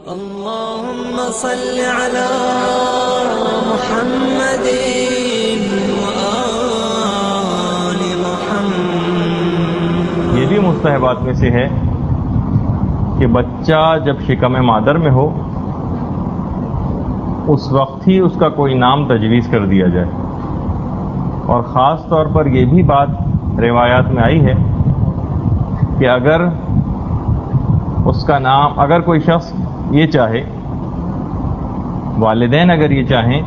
اللهم صل على محمد وآل محمد۔ یہ بھی مستحبات میں سے ہے کہ بچہ جب شکم مادر میں ہو اس وقت ہی اس کا کوئی نام تجویز کر دیا جائے، اور خاص طور پر یہ بھی بات روایات میں آئی ہے کہ اگر اس کا نام، اگر کوئی شخص یہ چاہے، والدین اگر یہ چاہیں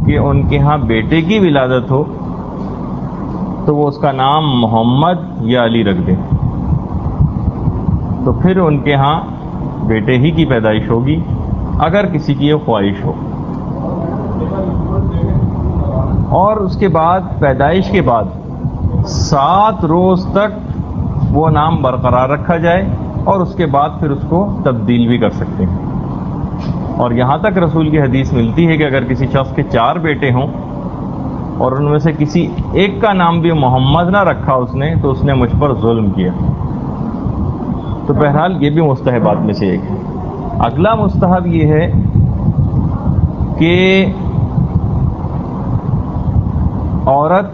کہ ان کے ہاں بیٹے کی ولادت ہو تو وہ اس کا نام محمد یا علی رکھ دیں، تو پھر ان کے ہاں بیٹے ہی کی پیدائش ہوگی اگر کسی کی یہ خواہش ہو۔ اور اس کے بعد پیدائش کے بعد 7 روز تک وہ نام برقرار رکھا جائے، اور اس کے بعد پھر اس کو تبدیل بھی کر سکتے ہیں۔ اور یہاں تک رسول کی حدیث ملتی ہے کہ اگر کسی شخص کے 4 بیٹے ہوں اور ان میں سے کسی ایک کا نام بھی محمد نہ رکھا اس نے تو اس نے مجھ پر ظلم کیا۔ تو بہرحال یہ بھی مستحبات میں سے ایک ہے۔ اگلا مستحب یہ ہے کہ عورت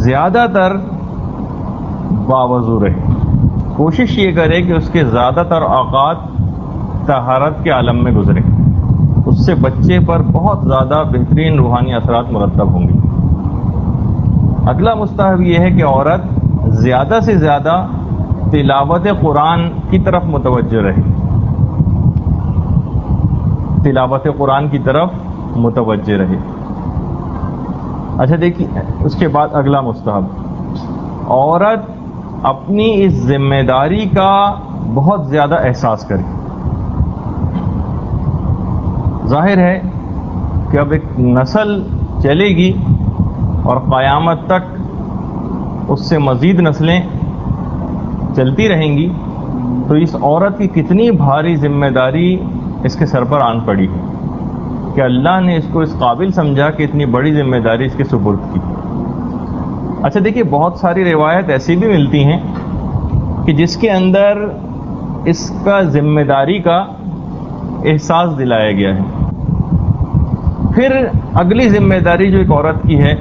زیادہ تر باوضو رہے، کوشش یہ کرے کہ اس کے زیادہ تر اوقات طہارت کے عالم میں گزرے، اس سے بچے پر بہت زیادہ بہترین روحانی اثرات مرتب ہوں گے۔ اگلا مستحب یہ ہے کہ عورت زیادہ سے زیادہ تلاوت قرآن کی طرف متوجہ رہے، تلاوت قرآن کی طرف متوجہ رہے۔ اچھا دیکھیے، اس کے بعد اگلا مستحب، عورت اپنی اس ذمہ داری کا بہت زیادہ احساس کرے۔ ظاہر ہے کہ اب ایک نسل چلے گی اور قیامت تک اس سے مزید نسلیں چلتی رہیں گی، تو اس عورت کی کتنی بھاری ذمہ داری اس کے سر پر آن پڑی ہے کہ اللہ نے اس کو اس قابل سمجھا کہ اتنی بڑی ذمہ داری اس کے سپرد کی۔ اچھا دیکھیے، بہت ساری روایت ایسی بھی ملتی ہیں کہ جس کے اندر اس کا ذمہ داری کا احساس دلایا گیا ہے۔ پھر اگلی ذمہ داری جو ایک عورت کی ہے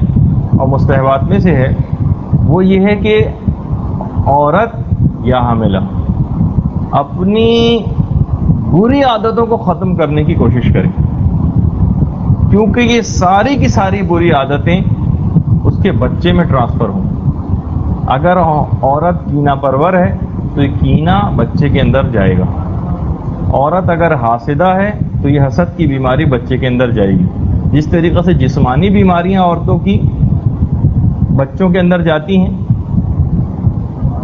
اور مستحبات میں سے ہے وہ یہ ہے کہ عورت یا حاملہ اپنی بری عادتوں کو ختم کرنے کی کوشش کرے، کیونکہ یہ ساری کی ساری بری عادتیں اس کے بچے میں ٹرانسفر ہوں۔ اگر عورت کینہ پرور ہے تو یہ کینہ بچے کے اندر جائے گا، عورت اگر حاسدہ ہے تو یہ حسد کی بیماری بچے کے اندر جائے گی۔ جس طریقے سے جسمانی بیماریاں عورتوں کی بچوں کے اندر جاتی ہیں،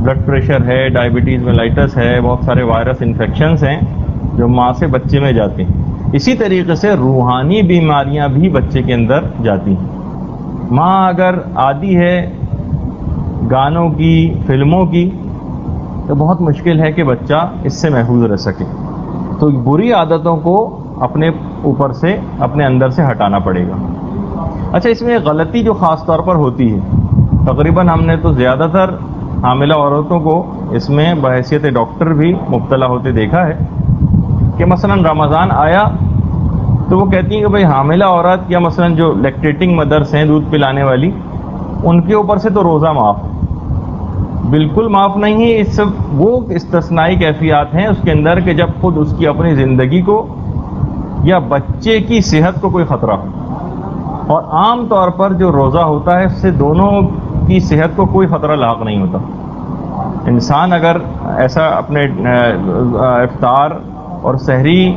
بلڈ پریشر ہے، ڈائبٹیز میلائٹس ہے، بہت سارے وائرس انفیکشنز ہیں جو ماں سے بچے میں جاتے ہیں، اسی طریقے سے روحانی بیماریاں بھی بچے کے اندر جاتی ہیں۔ ماں اگر عادی ہے گانوں کی، فلموں کی، تو بہت مشکل ہے کہ بچہ اس سے محفوظ رہ سکے۔ تو بری عادتوں کو اپنے اوپر سے، اپنے اندر سے ہٹانا پڑے گا۔ اچھا، اس میں ایک غلطی جو خاص طور پر ہوتی ہے، تقریباً ہم نے تو زیادہ تر حاملہ عورتوں کو اس میں بحیثیت ڈاکٹر بھی مبتلا ہوتے دیکھا ہے کہ مثلا رمضان آیا تو وہ کہتی ہیں کہ بھئی حاملہ عورت یا مثلا جو لیکٹیٹنگ مدرس ہیں، دودھ پلانے والی، ان کے اوپر سے تو روزہ معاف۔ بالکل معاف نہیں ہے، اس وہ استثنائی کیفیات ہیں اس کے اندر کہ جب خود اس کی اپنی زندگی کو یا بچے کی صحت کو کوئی خطرہ ہو، اور عام طور پر جو روزہ ہوتا ہے اس سے دونوں کی صحت کو کوئی خطرہ لاحق نہیں ہوتا۔ انسان اگر ایسا اپنے افطار اور سحری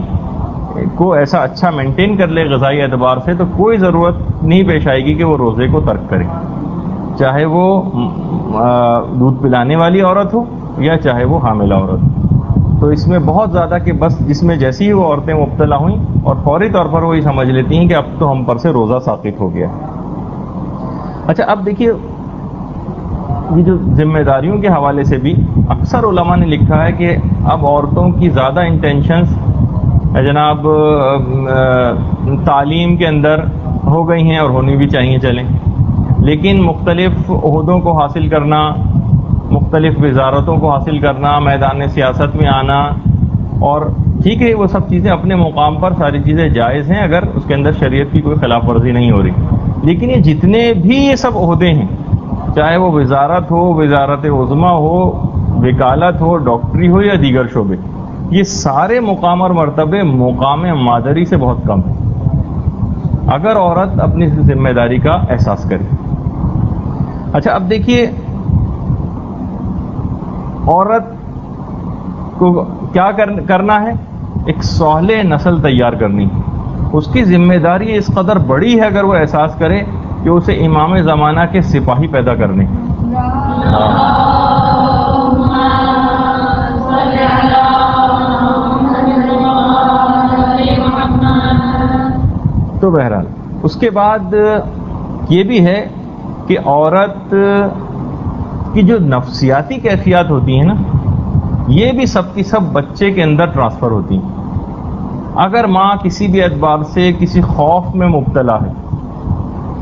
کو ایسا اچھا مینٹین کر لے غذائی اعتبار سے، تو کوئی ضرورت نہیں پیش آئے گی کہ وہ روزے کو ترک کرے، چاہے وہ دودھ پلانے والی عورت ہو یا چاہے وہ حاملہ عورت ہو۔ تو اس میں بہت زیادہ کہ بس جس میں جیسی ہی وہ عورتیں مبتلا ہوئیں اور فوری طور پر وہ یہ سمجھ لیتی ہیں کہ اب تو ہم پر سے روزہ ساقط ہو گیا۔ اچھا، اب دیکھیے، یہ جو ذمہ داریوں کے حوالے سے بھی اکثر علماء نے لکھا ہے کہ اب عورتوں کی زیادہ انٹینشنز جناب تعلیم کے اندر ہو گئی ہیں اور ہونی بھی چاہیے چلیں، لیکن مختلف عہدوں کو حاصل کرنا مختلف وزارتوں کو حاصل کرنا، میدان سیاست میں آنا، اور ٹھیک ہے وہ سب چیزیں اپنے مقام پر ساری چیزیں جائز ہیں اگر اس کے اندر شریعت کی کوئی خلاف ورزی نہیں ہو رہی، لیکن یہ جتنے بھی یہ سب عہدے ہیں، چاہے وہ وزارت ہو، وزارت عظمیٰ ہو، وکالت ہو، ڈاکٹری ہو یا دیگر شعبے، یہ سارے مقام اور مرتبے مقام مادری سے بہت کم ہیں اگر عورت اپنی ذمہ داری کا احساس کرے۔ اچھا اب دیکھیے عورت کو کیا کرنا ہے، ایک صالح نسل تیار کرنی، اس کی ذمہ داری اس قدر بڑی ہے اگر وہ احساس کرے کہ اسے امام زمانہ کے سپاہی پیدا کرنے۔ تو بہرحال اس کے بعد یہ بھی ہے کہ عورت کی جو نفسیاتی کیفیات ہوتی ہیں نا، یہ بھی سب کی سب بچے کے اندر ٹرانسفر ہوتی ہیں۔ اگر ماں کسی بھی اعتبار سے کسی خوف میں مبتلا ہے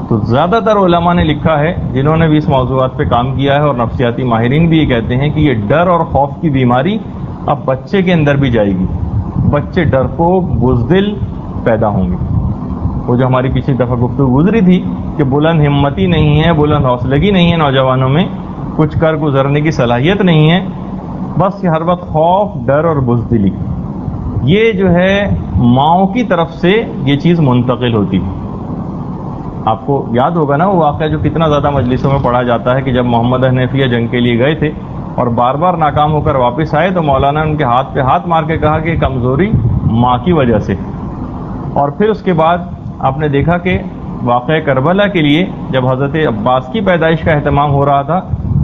تو زیادہ تر علماء نے لکھا ہے جنہوں نے بھی اس موضوعات پہ کام کیا ہے، اور نفسیاتی ماہرین بھی یہ کہتے ہیں کہ یہ ڈر اور خوف کی بیماری اب بچے کے اندر بھی جائے گی، بچے ڈرپوک بزدل پیدا ہوں گے۔ وہ جو ہماری پچھلی دفعہ گفتگو گزری تھی کہ بلند ہمتی نہیں ہے، بلند حوصلگی نہیں ہے نوجوانوں میں، کچھ کر گزرنے کی صلاحیت نہیں ہے، بس یہ ہر وقت خوف، ڈر اور بزدلی، یہ جو ہے ماؤں کی طرف سے یہ چیز منتقل ہوتی۔ آپ کو یاد ہوگا نا وہ واقعہ جو کتنا زیادہ مجلسوں میں پڑھا جاتا ہے کہ جب محمد حنیفیہ جنگ کے لیے گئے تھے اور بار بار ناکام ہو کر واپس آئے تو مولانا نے ان کے ہاتھ پہ ہاتھ مار کے کہا کہ کمزوری ماں کی وجہ سے۔ اور پھر اس کے بعد آپ نے دیکھا کہ واقعہ کربلا کے لیے جب حضرت عباس کی پیدائش کا اہتمام ہو رہا تھا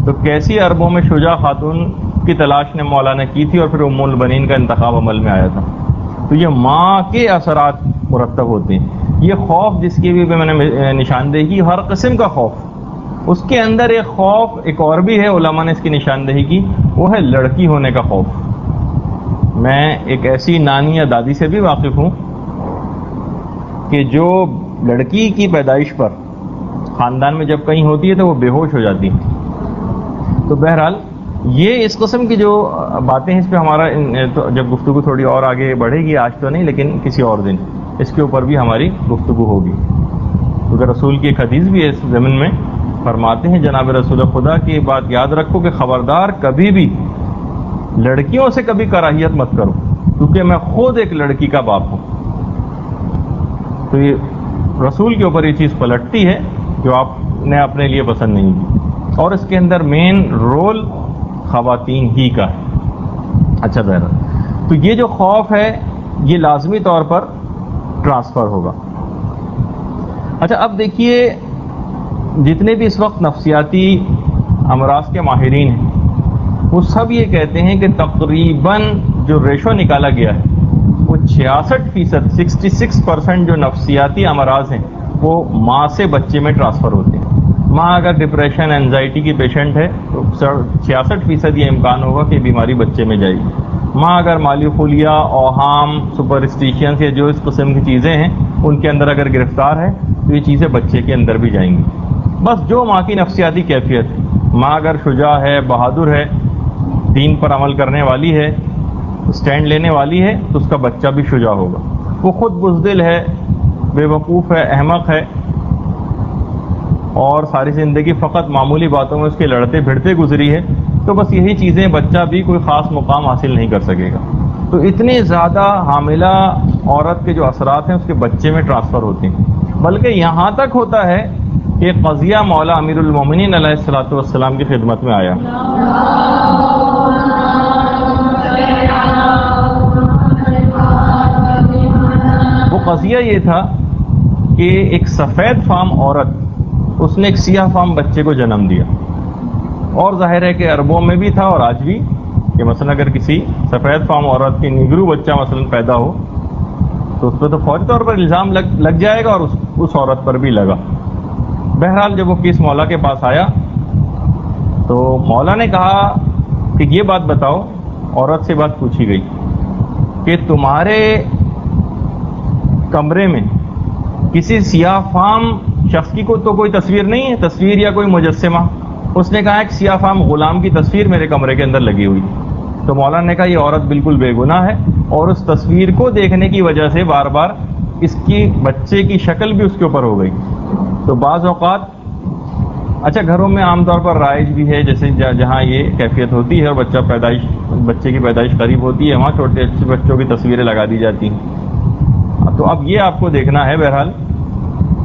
تو کیسی عربوں میں شجاع خاتون کی تلاش نے مولانا کی تھی، اور پھر ام البنین کا انتخاب عمل میں آیا تھا۔ تو یہ ماں کے اثرات مرتب ہوتے ہیں۔ یہ خوف جس کی بھی میں نے نشاندہی کی، ہر قسم کا خوف، اس کے اندر ایک خوف ایک اور بھی ہے، علماء نے اس کی نشاندہی کی، وہ ہے لڑکی ہونے کا خوف۔ میں ایک ایسی نانی یا دادی سے بھی واقف ہوں کہ جو لڑکی کی پیدائش پر خاندان میں جب کہیں ہوتی ہے تو وہ بے ہوش ہو جاتی ہے۔ تو بہرحال یہ اس قسم کی جو باتیں ہیں، اس پہ ہمارا جب گفتگو تھوڑی اور آگے بڑھے گی، آج تو نہیں لیکن کسی اور دن اس کے اوپر بھی ہماری گفتگو ہوگی، کیونکہ رسول کی ایک حدیث بھی ہے اس ضمن میں، فرماتے ہیں جناب رسول خدا کی بات یاد رکھو کہ خبردار کبھی بھی لڑکیوں سے کبھی کراہیت مت کرو، کیونکہ میں خود ایک لڑکی کا باپ ہوں۔ تو یہ رسول کے اوپر یہ چیز پلٹتی ہے جو آپ نے اپنے لیے پسند نہیں کی، اور اس کے اندر مین رول خواتین ہی کا ہے۔ اچھا بہرحال تو یہ جو خوف ہے یہ لازمی طور پر ٹرانسفر ہوگا۔ اچھا اب دیکھیے جتنے بھی اس وقت نفسیاتی امراض کے ماہرین ہیں وہ سب یہ کہتے ہیں کہ تقریباً جو ریشو نکالا گیا ہے وہ 66%، 66% جو نفسیاتی امراض ہیں وہ ماں سے بچے میں ٹرانسفر ہوتے ہیں۔ ماں اگر ڈپریشن اینزائٹی کی پیشنٹ ہے تو 66% یہ امکان ہوگا کہ بیماری بچے میں جائے گی۔ ماں اگر مالی خلیہ، اوہام، سپرسٹیشنز یا جو اس قسم کی چیزیں ہیں ان کے اندر اگر گرفتار ہے تو یہ چیزیں بچے کے اندر بھی جائیں گی۔ بس جو ماں کی نفسیاتی کیفیت ہے، ماں اگر شجاع ہے، بہادر ہے، دین پر عمل کرنے والی ہے، سٹینڈ لینے والی ہے تو اس کا بچہ بھی شجاع ہوگا۔ وہ خود بزدل ہے، بے وقوف ہے، احمق ہے، اور ساری زندگی فقط معمولی باتوں میں اس کے لڑتے بھڑتے گزری ہے، تو بس یہی چیزیں بچہ بھی کوئی خاص مقام حاصل نہیں کر سکے گا۔ تو اتنے زیادہ حاملہ عورت کے جو اثرات ہیں اس کے بچے میں ٹرانسفر ہوتے ہیں، بلکہ یہاں تک ہوتا ہے کہ قضیہ مولا امیر المومنین علیہ الصلوۃ والسلام کی خدمت میں آیا۔ وہ قضیہ یہ تھا کہ ایک سفید فام عورت، اس نے ایک سیاہ فام بچے کو جنم دیا، اور ظاہر ہے کہ عربوں میں بھی تھا اور آج بھی کہ مثلا اگر کسی سفید فام عورت کی نیگرو بچہ مثلا پیدا ہو تو اس پہ تو فوری طور پر الزام لگ جائے گا، اور اس عورت پر بھی لگا۔ بہرحال جب وہ کیس مولا کے پاس آیا تو مولا نے کہا کہ یہ بات بتاؤ، عورت سے بات پوچھی گئی کہ تمہارے کمرے میں کسی سیاہ فام شخص کی تو کوئی تصویر نہیں ہے، تصویر یا کوئی مجسمہ؟ اس نے کہا ایک سیاہ فام غلام کی تصویر میرے کمرے کے اندر لگی ہوئی. تو مولانا نے کہا یہ عورت بالکل بے گناہ ہے، اور اس تصویر کو دیکھنے کی وجہ سے بار بار اس کی بچے کی شکل بھی اس کے اوپر ہو گئی. تو بعض اوقات اچھا گھروں میں عام طور پر رائج بھی ہے، جیسے جہاں یہ کیفیت ہوتی ہے اور بچے کی پیدائش قریب ہوتی ہے، وہاں چھوٹے اچھے بچوں کی تصویریں لگا دی جاتی ہیں. تو اب یہ آپ کو دیکھنا ہے بہرحال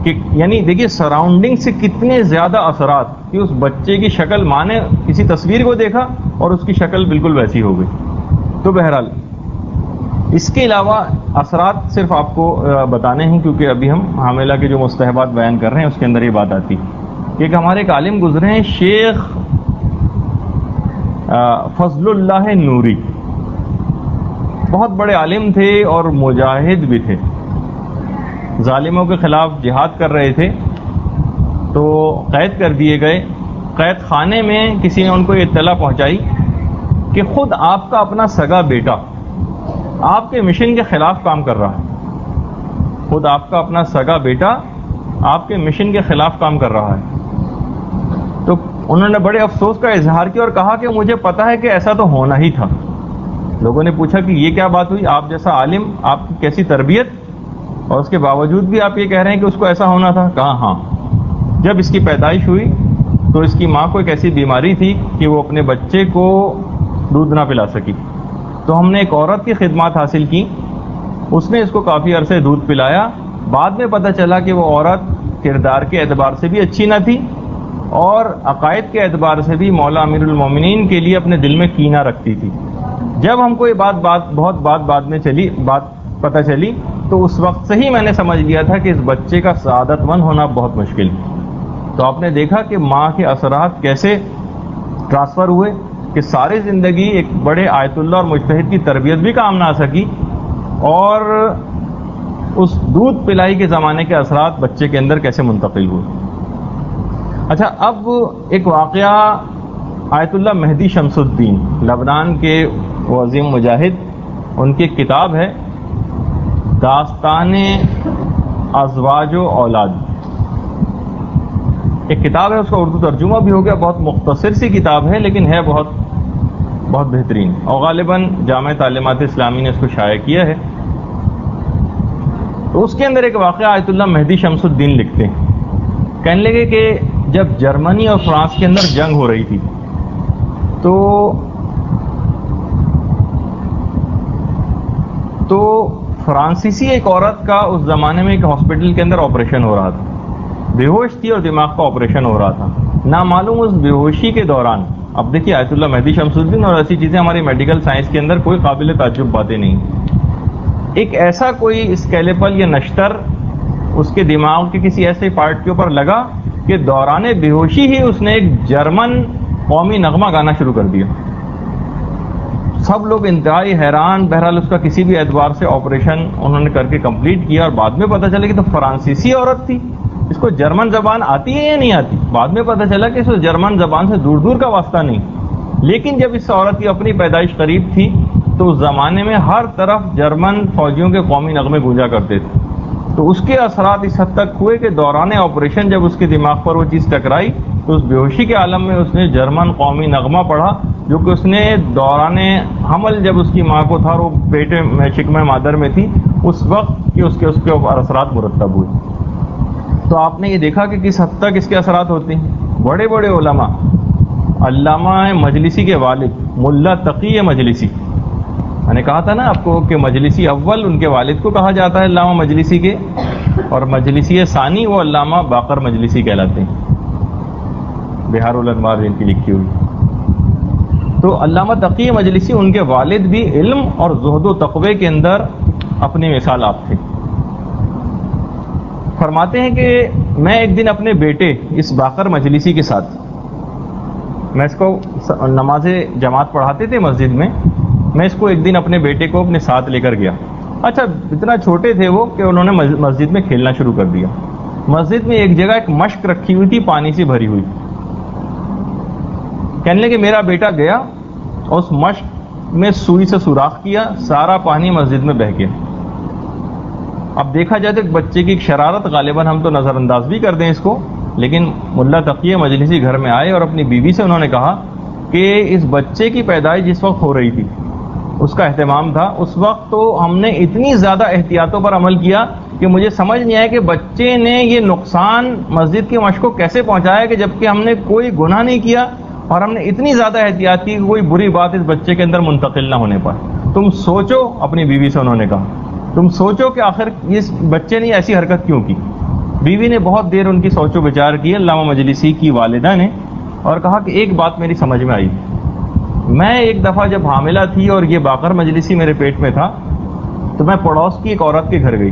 کہ یعنی دیکھیے سراؤنڈنگ سے کتنے زیادہ اثرات کہ اس بچے کی شکل، ماں نے کسی تصویر کو دیکھا اور اس کی شکل بالکل ویسی ہو گئی. تو بہرحال اس کے علاوہ اثرات صرف آپ کو بتانے ہیں، کیونکہ ابھی ہم حاملہ کے جو مستحبات بیان کر رہے ہیں اس کے اندر یہ بات آتی. ایک ہمارے ایک عالم گزرے ہیں شیخ فضل اللہ نوری، بہت بڑے عالم تھے اور مجاہد بھی تھے، ظالموں کے خلاف جہاد کر رہے تھے. تو قید کر دیے گئے. قید خانے میں کسی نے ان کو یہ اطلاع پہنچائی کہ خود آپ کا اپنا سگا بیٹا آپ کے مشن کے خلاف کام کر رہا ہے. خود آپ کا اپنا سگا بیٹا آپ کے مشن کے خلاف کام کر رہا ہے. تو انہوں نے بڑے افسوس کا اظہار کیا اور کہا کہ مجھے پتا ہے کہ ایسا تو ہونا ہی تھا. لوگوں نے پوچھا کہ یہ کیا بات ہوئی، آپ جیسا عالم، آپ کی کیسی تربیت، اور اس کے باوجود بھی آپ یہ کہہ رہے ہیں کہ اس کو ایسا ہونا تھا. کہا ہاں، جب اس کی پیدائش ہوئی تو اس کی ماں کو ایک ایسی بیماری تھی کہ وہ اپنے بچے کو دودھ نہ پلا سکی. تو ہم نے ایک عورت کی خدمات حاصل کی، اس نے اس کو کافی عرصے دودھ پلایا. بعد میں پتہ چلا کہ وہ عورت کردار کے اعتبار سے بھی اچھی نہ تھی اور عقائد کے اعتبار سے بھی مولا امیر المومنین کے لیے اپنے دل میں کینہ رکھتی تھی. جب ہم کو یہ بعد میں پتہ چلی تو اس وقت سے ہی میں نے سمجھ لیا تھا کہ اس بچے کا سعادت مند ہونا بہت مشکل. تو آپ نے دیکھا کہ ماں کے اثرات کیسے ٹرانسفر ہوئے کہ ساری زندگی ایک بڑے آیت اللہ اور مجتہد کی تربیت بھی کام نہ آ سکی، اور اس دودھ پلائی کے زمانے کے اثرات بچے کے اندر کیسے منتقل ہوئے. اچھا اب ایک واقعہ آیت اللہ مہدی شمس الدین لبنان کے وہ عظیم مجاہد، ان کی ایک کتاب ہے داستان ازواج و اولاد. ایک کتاب ہے، اس کا اردو ترجمہ بھی ہو گیا، بہت مختصر سی کتاب ہے لیکن ہے بہت بہت بہترین، اور غالباً جامع تعلیمات اسلامی نے اس کو شائع کیا ہے. تو اس کے اندر ایک واقعہ آیت اللہ مہدی شمس الدین لکھتے ہیں. کہنے لگے کہ جب جرمنی اور فرانس کے اندر جنگ ہو رہی تھی تو فرانسیسی ایک عورت کا اس زمانے میں ایک ہاسپٹل کے اندر آپریشن ہو رہا تھا. بے ہوش تھی اور دماغ کا آپریشن ہو رہا تھا. نامعلوم اس بے ہوشی کے دوران، اب دیکھیے آیت اللہ مہدی شمس الدین اور ایسی چیزیں ہماری میڈیکل سائنس کے اندر کوئی قابل تعجب باتیں نہیں، ایک ایسا کوئی اسکیلیپل یا نشتر اس کے دماغ کے کسی ایسے پارٹ کے اوپر لگا کہ دوران بے ہوشی ہی اس نے ایک جرمن قومی نغمہ گانا شروع کر دیا. سب لوگ انتہائی حیران. بہرحال اس کا کسی بھی اعتبار سے آپریشن انہوں نے کر کے کمپلیٹ کیا، اور بعد میں پتہ چلا کہ تو فرانسیسی عورت تھی، اس کو جرمن زبان آتی ہے یا نہیں آتی. بعد میں پتہ چلا کہ اس کو جرمن زبان سے دور دور کا واسطہ نہیں، لیکن جب اس عورت کی اپنی پیدائش قریب تھی تو اس زمانے میں ہر طرف جرمن فوجیوں کے قومی نغمے گونجا کرتے تھے. تو اس کے اثرات اس حد تک ہوئے کہ دوران آپریشن جب اس کے دماغ پر وہ چیز ٹکرائی تو اس بے ہوشی کے عالم میں اس نے جرمن قومی نغمہ پڑھا، جو کہ اس نے دوران حمل جب اس کی ماں کو تھا اور وہ پیٹے میں شکم مادر میں تھی اس وقت کہ اس کے اوپر اثرات مرتب ہوئے. تو آپ نے یہ دیکھا کہ کس حد تک اس کے اثرات ہوتے ہیں. بڑے بڑے علماء، علامہ مجلسی کے والد ملا تقی مجلسی، میں نے کہا تھا نا آپ کو کہ مجلسی اول ان کے والد کو کہا جاتا ہے علامہ مجلسی کے، اور مجلسی ثانی وہ علامہ باقر مجلسی کہلاتے ہیں، بہار الانوار ان کی لکھی ہوئی. تو علامہ تقی مجلسی ان کے والد بھی علم اور زہد و تقوی کے اندر اپنی مثال آپ تھے. فرماتے ہیں کہ میں ایک دن اپنے بیٹے اس باقر مجلسی کے ساتھ، میں اس کو نماز جماعت پڑھاتے تھے مسجد میں اس کو ایک دن اپنے بیٹے کو اپنے ساتھ لے کر گیا. اچھا اتنا چھوٹے تھے وہ کہ انہوں نے مسجد میں کھیلنا شروع کر دیا. مسجد میں ایک جگہ ایک مشک رکھی ہوئی تھی پانی سے بھری ہوئی. کہنے لگے میرا بیٹا گیا اور اس مشک میں سوئی سے سوراخ کیا، سارا پانی مسجد میں بہہ گیا. اب دیکھا جائے تو ایک بچے کی ایک شرارت، غالباً ہم تو نظر انداز بھی کر دیں اس کو، لیکن ملا تقی مجلسی گھر میں آئے اور اپنی بیوی سے انہوں نے کہا کہ اس بچے کی پیدائش جس وقت ہو رہی تھی اس کا اہتمام تھا، اس وقت تو ہم نے اتنی زیادہ احتیاطوں پر عمل کیا کہ مجھے سمجھ نہیں آیا کہ بچے نے یہ نقصان مسجد کی مشق کو کیسے پہنچایا کہ جبکہ ہم نے کوئی گناہ نہیں کیا اور ہم نے اتنی زیادہ احتیاط کی کہ کوئی بری بات اس بچے کے اندر منتقل نہ ہونے پائے۔ تم سوچو، اپنی بیوی سے انہوں نے کہا، تم سوچو کہ آخر اس بچے نے ایسی حرکت کیوں کی۔ بیوی نے بہت دیر ان کی سوچ و بچار کی، علامہ مجلسی کی والدہ نے، اور کہا کہ ایک بات میری سمجھ میں آئی، میں ایک دفعہ جب حاملہ تھی اور یہ باقر مجلسی میرے پیٹ میں تھا تو میں پڑوس کی ایک عورت کے گھر گئی،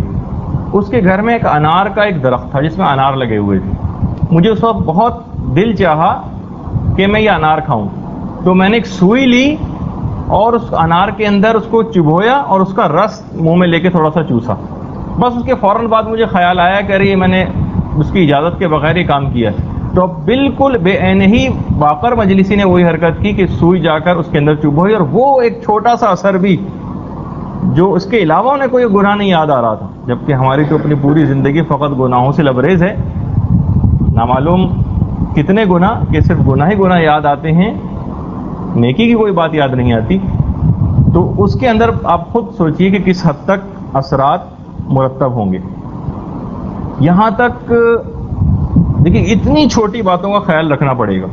اس کے گھر میں ایک انار کا ایک درخت تھا جس میں انار لگے ہوئے تھے، مجھے اس وقت بہت دل چاہا کہ میں یہ انار کھاؤں، تو میں نے ایک سوئی لی اور اس انار کے اندر اس کو چبھویا اور اس کا رس منہ میں لے کے تھوڑا سا چوسا، بس اس کے فوراً بعد مجھے خیال آیا کہ ارے میں نے اس کی اجازت کے بغیر یہ کام کیا ہے، تو بالکل بے عین ہی باقر مجلسی نے وہی حرکت کی کہ سوئی جا کر اس کے اندر چبھوئی، اور وہ ایک چھوٹا سا اثر بھی جو اس کے علاوہ انہیں کوئی گناہ نہیں یاد آ رہا تھا، جبکہ ہماری تو اپنی پوری زندگی فقط گناہوں سے لبریز ہے، نامعلوم کتنے گناہ کہ صرف گناہ ہی گناہ یاد آتے ہیں، نیکی کی کوئی بات یاد نہیں آتی۔ تو اس کے اندر آپ خود سوچئے کہ کس حد تک اثرات مرتب ہوں گے۔ یہاں تک دیکھیں اتنی چھوٹی باتوں کا خیال رکھنا پڑے گا،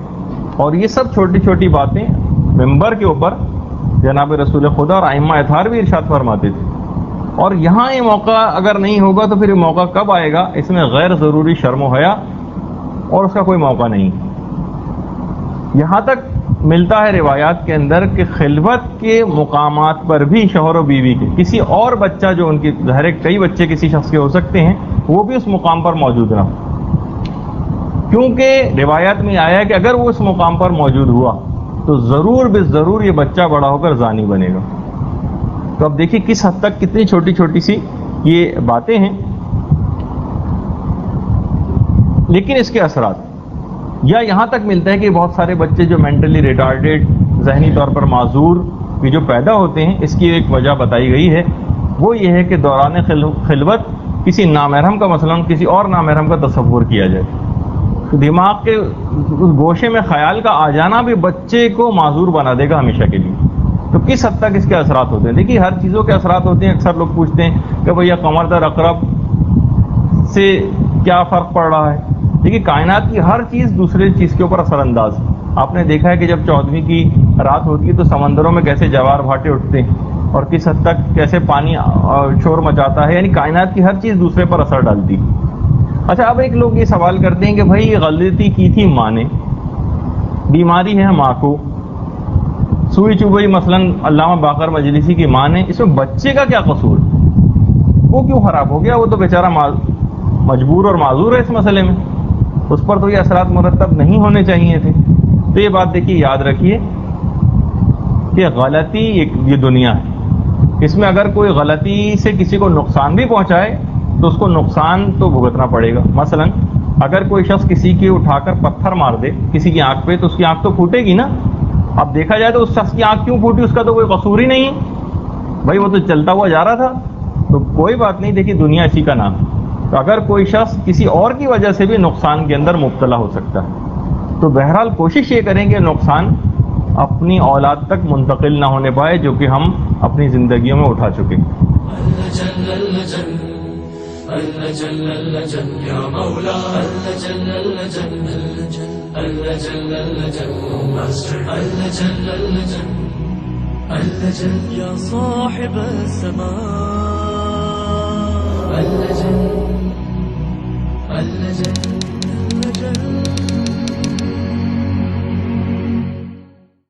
اور یہ سب چھوٹی چھوٹی باتیں ممبر کے اوپر جناب رسول خدا اور ائمہ اطہار بھی ارشاد فرماتے تھے، اور یہاں یہ موقع اگر نہیں ہوگا تو پھر یہ موقع کب آئے گا؟ اس میں غیر ضروری شرم و حیا اور اس کا کوئی موقع نہیں۔ یہاں تک ملتا ہے روایات کے اندر کہ خلوت کے مقامات پر بھی شوہر و بیوی کے کسی اور بچہ جو ان کی ظاہر کئی بچے کسی شخص کے ہو سکتے ہیں وہ بھی اس مقام پر موجود نہ ہو، کیونکہ روایات میں آیا ہے کہ اگر وہ اس مقام پر موجود ہوا تو ضرور بے ضرور یہ بچہ بڑا ہو کر زانی بنے گا۔ تو اب دیکھیے کس حد تک کتنی چھوٹی چھوٹی سی یہ باتیں ہیں، لیکن اس کے اثرات یا یہاں تک ملتا ہے کہ بہت سارے بچے جو مینٹلی ریٹارڈیڈ، ذہنی طور پر معذور بھی جو پیدا ہوتے ہیں، اس کی ایک وجہ بتائی گئی ہے، وہ یہ ہے کہ دوران خلوت کسی نامحرم کا مثلاً کسی اور نامحرم کا تصور کیا جائے، تو دماغ کے اس گوشے میں خیال کا آ جانا بھی بچے کو معذور بنا دے گا ہمیشہ کے لیے۔ تو کس حد تک اس کے اثرات ہوتے ہیں؟ دیکھیے ہر چیزوں کے اثرات ہوتے ہیں۔ اکثر لوگ پوچھتے ہیں کہ بھیا قمر در اقرب سے کیا فرق پڑ رہا ہے؟ دیکھیے کائنات کی ہر چیز دوسرے چیز کے اوپر اثر انداز ہے۔ آپ نے دیکھا ہے کہ جب 14ویں کی رات ہوتی ہے تو سمندروں میں کیسے جوار بھاٹے اٹھتے ہیں اور کس حد تک کیسے پانی شور مچاتا ہے، یعنی کائنات کی ہر چیز دوسرے پر اثر ڈالتی ہے۔ اچھا اب ایک لوگ یہ سوال کرتے ہیں کہ بھائی یہ غلطی کی تھی ماں نے، بیماری ہے ماں کو، سوئی چوبئی مثلاً علامہ باقر مجلسی کی ماں نے، اس میں بچے کا کیا قصور؟ وہ کیوں خراب ہو گیا؟ وہ تو بیچارہ مجبور اور معذور ہے اس مسئلے میں، اس پر تو یہ اثرات مرتب نہیں ہونے چاہیے تھے۔ تو یہ بات دیکھیے یاد رکھیے کہ غلطی یہ دنیا ہے، اس میں اگر کوئی غلطی سے کسی کو نقصان بھی پہنچائے تو اس کو نقصان تو بھگتنا پڑے گا۔ مثلا اگر کوئی شخص کسی کی اٹھا کر پتھر مار دے کسی کی آنکھ پہ تو اس کی آنکھ تو پھوٹے گی نا۔ اب دیکھا جائے تو اس شخص کی آنکھ کیوں پھوٹی، اس کا تو کوئی قصور ہی نہیں ہے، بھائی وہ تو چلتا ہوا جا رہا تھا، تو کوئی بات نہیں۔ دیکھیے دنیا اسی کا نام ہے، تو اگر کوئی شخص کسی اور کی وجہ سے بھی نقصان کے اندر مبتلا ہو سکتا ہے، تو بہرحال کوشش یہ کریں کہ نقصان اپنی اولاد تک منتقل نہ ہونے پائے جو کہ ہم اپنی زندگیوں میں اٹھا چکے۔ اللہ جل اللہ جل یا مولا اللہ جل اللہ جل اللہ جل اللہ جل ماسٹر اللہ جل اللہ جل اللہ جل یا صاحب السماء اللہ جل